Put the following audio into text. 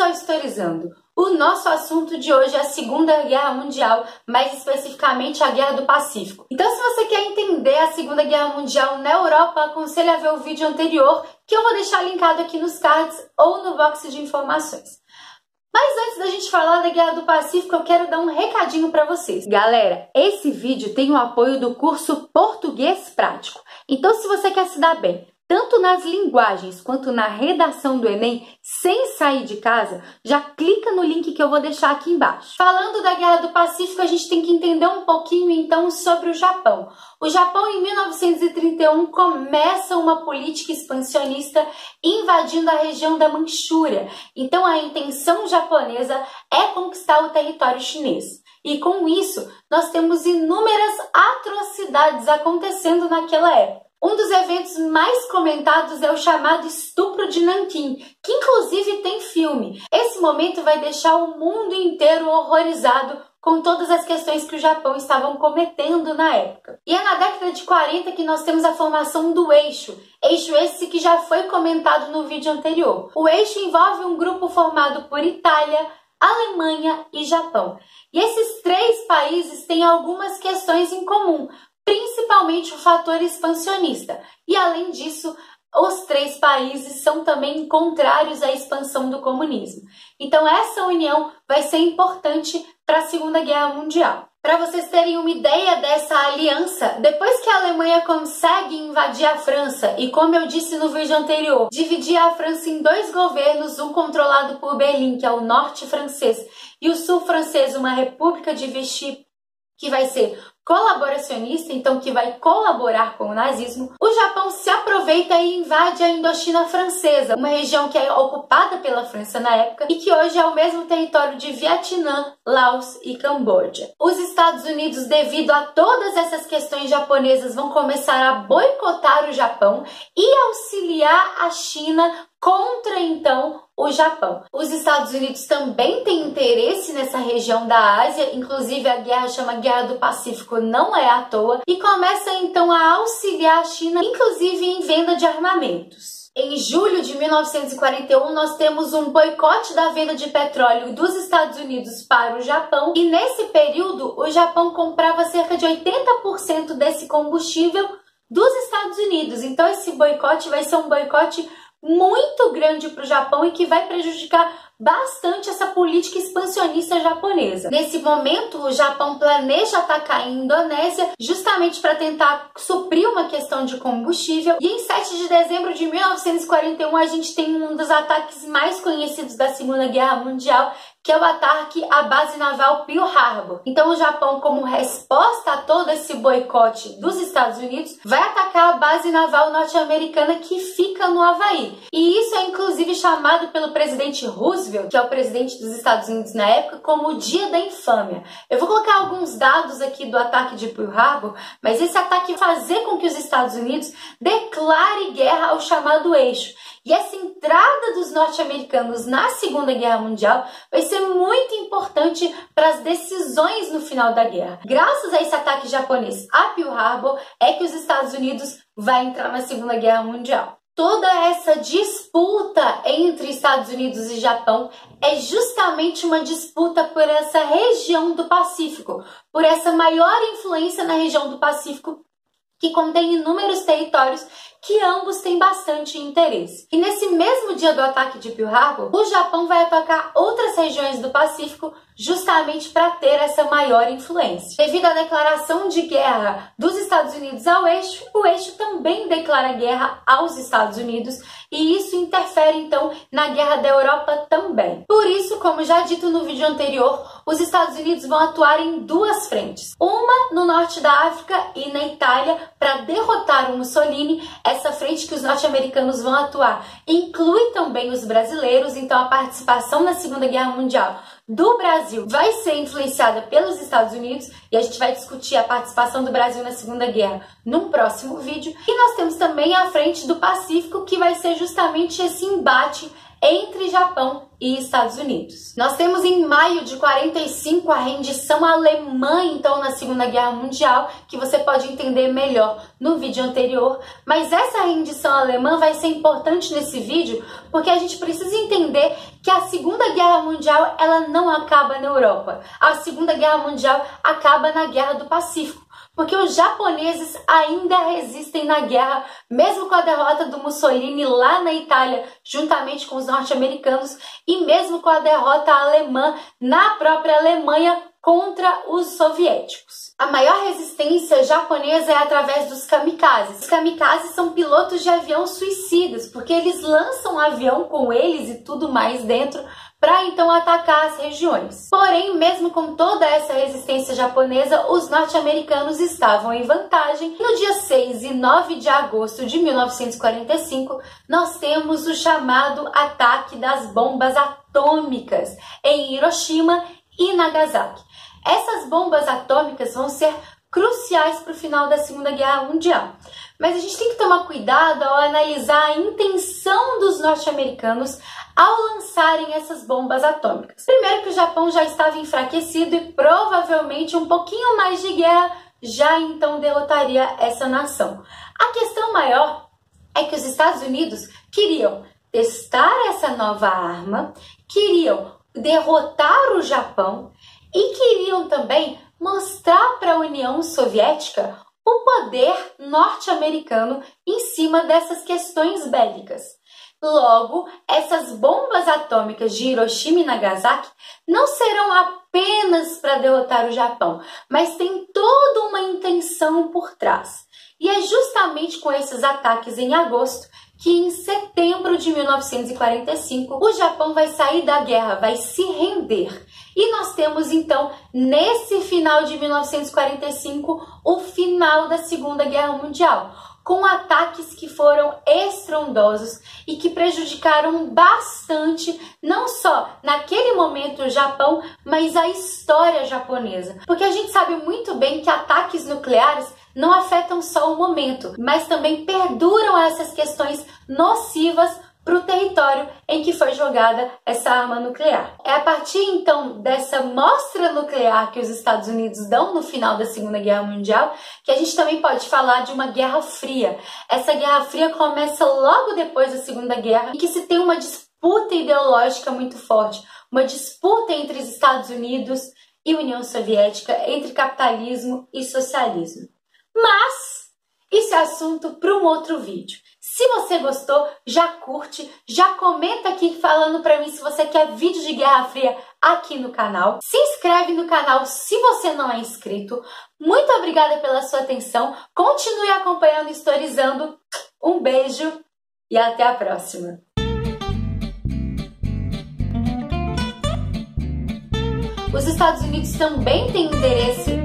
ao Historizando. O nosso assunto de hoje é a Segunda Guerra Mundial, mais especificamente a Guerra do Pacífico. Então, se você quer entender a Segunda Guerra Mundial na Europa, aconselho a ver o vídeo anterior, que eu vou deixar linkado aqui nos cards ou no box de informações. Mas antes da gente falar da Guerra do Pacífico, eu quero dar um recadinho para vocês. Galera, esse vídeo tem o apoio do curso Português Prático. Então, se você quer se dar bem, tanto nas linguagens quanto na redação do Enem, sem sair de casa, já clica no link que eu vou deixar aqui embaixo. Falando da Guerra do Pacífico, a gente tem que entender um pouquinho então sobre o Japão. O Japão, em 1931, começa uma política expansionista invadindo a região da Manchúria. Então, a intenção japonesa é conquistar o território chinês. E com isso, nós temos inúmeras atrocidades acontecendo naquela época. Um dos eventos mais comentados é o chamado Estupro de Nanquim, que inclusive tem filme. Esse momento vai deixar o mundo inteiro horrorizado com todas as questões que o Japão estavam cometendo na época. E é na década de 40 que nós temos a formação do Eixo esse que já foi comentado no vídeo anterior. O Eixo envolve um grupo formado por Itália, Alemanha e Japão. E esses três países têm algumas questões em comum, principalmente o fator expansionista. E além disso, os três países são também contrários à expansão do comunismo. Então essa união vai ser importante para a Segunda Guerra Mundial. Para vocês terem uma ideia dessa aliança, depois que a Alemanha consegue invadir a França e, como eu disse no vídeo anterior, dividir a França em dois governos, um controlado por Berlim, que é o norte francês, e o sul francês, uma república de Vichy, que vai ser colaboracionista, então que vai colaborar com o nazismo, o Japão se aproveita e invade a Indochina francesa, uma região que é ocupada pela França na época e que hoje é o mesmo território de Vietnã, Laos e Camboja. Os Estados Unidos, devido a todas essas questões japonesas, vão começar a boicotar o Japão e auxiliar a China contra, então, o Japão. Os Estados Unidos também têm interesse nessa região da Ásia, inclusive a guerra chama Guerra do Pacífico, não é à toa, e começa, então, a auxiliar a China, inclusive em venda de armamentos. Em julho de 1941, nós temos um boicote da venda de petróleo dos Estados Unidos para o Japão, e nesse período, o Japão comprava cerca de 80% desse combustível dos Estados Unidos. Então, esse boicote vai ser um boicote muito grande para o Japão e que vai prejudicar bastante essa política expansionista japonesa. Nesse momento, o Japão planeja atacar a Indonésia justamente para tentar suprir uma questão de combustível. E em 7 de dezembro de 1941, a gente tem um dos ataques mais conhecidos da Segunda Guerra Mundial, que é o ataque à base naval Pearl Harbor. Então o Japão, como resposta a todo esse boicote dos Estados Unidos, vai atacar a base naval norte-americana que fica no Havaí. E isso é inclusive chamado pelo presidente Roosevelt, que é o presidente dos Estados Unidos na época, como o Dia da Infâmia. Eu vou colocar alguns dados aqui do ataque de Pearl Harbor, mas esse ataque vai fazer com que os Estados Unidos declarem guerra ao chamado Eixo. E essa entrada dos norte-americanos na Segunda Guerra Mundial vai ser muito importante para as decisões no final da guerra. Graças a esse ataque japonês a Pearl Harbor é que os Estados Unidos vai entrar na Segunda Guerra Mundial. Toda essa disputa entre Estados Unidos e Japão é justamente uma disputa por essa região do Pacífico, por essa maior influência na região do Pacífico, que contém inúmeros territórios que ambos têm bastante interesse. E nesse mesmo dia do ataque de Pearl Harbor, o Japão vai atacar outras regiões do Pacífico justamente para ter essa maior influência. Devido à declaração de guerra dos Estados Unidos ao Eixo, o Eixo também declara guerra aos Estados Unidos e isso interfere então na guerra da Europa também. Por isso, como já dito no vídeo anterior, os Estados Unidos vão atuar em duas frentes. Uma no norte da África e na Itália para derrotar o Mussolini. Essa frente que os norte-americanos vão atuar inclui também os brasileiros, então a participação na Segunda Guerra Mundial do Brasil vai ser influenciada pelos Estados Unidos e a gente vai discutir a participação do Brasil na Segunda Guerra num próximo vídeo. E nós temos também a frente do Pacífico, que vai ser justamente esse embate entre Japão e Estados Unidos. Nós temos em maio de 45 a rendição alemã, então, na Segunda Guerra Mundial, que você pode entender melhor no vídeo anterior, mas essa rendição alemã vai ser importante nesse vídeo porque a gente precisa entender que a Segunda Guerra Mundial ela não acaba na Europa. A Segunda Guerra Mundial acaba na Guerra do Pacífico, porque os japoneses ainda resistem na guerra, mesmo com a derrota do Mussolini lá na Itália, juntamente com os norte-americanos, e mesmo com a derrota alemã na própria Alemanha contra os soviéticos. A maior resistência japonesa é através dos kamikazes. Os kamikazes são pilotos de avião suicidas, porque eles lançam o avião com eles e tudo mais dentro para então atacar as regiões. Porém, mesmo com toda essa resistência japonesa, os norte-americanos estavam em vantagem. No dia 6 e 9 de agosto de 1945, nós temos o chamado ataque das bombas atômicas em Hiroshima e Nagasaki. Essas bombas atômicas vão ser cruciais para o final da Segunda Guerra Mundial. Mas a gente tem que tomar cuidado ao analisar a intenção dos norte-americanos ao lançarem essas bombas atômicas. Primeiro que o Japão já estava enfraquecido e provavelmente um pouquinho mais de guerra já então derrotaria essa nação. A questão maior é que os Estados Unidos queriam testar essa nova arma, queriam derrotar o Japão e queriam também mostrar para a União Soviética o poder norte-americano em cima dessas questões bélicas. Logo, essas bombas atômicas de Hiroshima e Nagasaki não serão apenas para derrotar o Japão, mas tem toda uma intenção por trás. E é justamente com esses ataques em agosto que em setembro de 1945 o Japão vai sair da guerra, vai se render. E nós temos então, nesse final de 1945, o final da Segunda Guerra Mundial, com ataques que foram estrondosos e que prejudicaram bastante, não só naquele momento o Japão, mas a história japonesa. Porque a gente sabe muito bem que ataques nucleares não afetam só o momento, mas também perduram essas questões nocivas para o território em que foi jogada essa arma nuclear. É a partir então dessa mostra nuclear que os Estados Unidos dão no final da Segunda Guerra Mundial que a gente também pode falar de uma Guerra Fria. Essa Guerra Fria começa logo depois da Segunda Guerra, em que se tem uma disputa ideológica muito forte, uma disputa entre os Estados Unidos e União Soviética, entre capitalismo e socialismo. Mas isso é assunto para um outro vídeo. Se você gostou, já curte, já comenta aqui falando para mim se você quer vídeo de Guerra Fria aqui no canal. Se inscreve no canal se você não é inscrito. Muito obrigada pela sua atenção. Continue acompanhando e Historizando. Um beijo e até a próxima. Os Estados Unidos também têm interesse